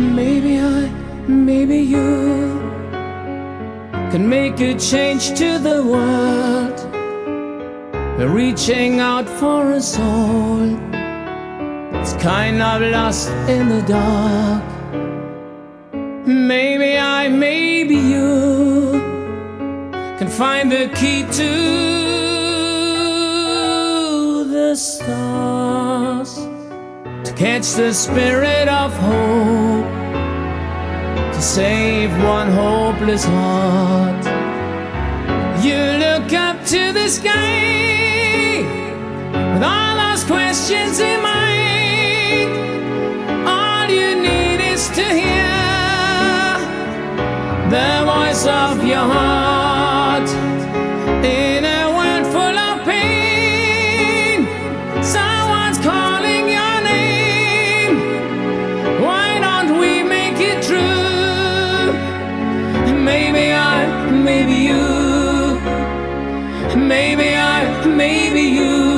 maybe you can make a change to the world. We're reaching out for us all. It's kind of lost in the dark. Maybe you can find the key to the stars, to catch the spirit of hope, to save one hopeless heart. You look up to the sky with all those questions in mind. All you need is to hear the voice of your heart. In a world full of pain, someone's calling your name. Why don't we make it true? Maybe you, maybe you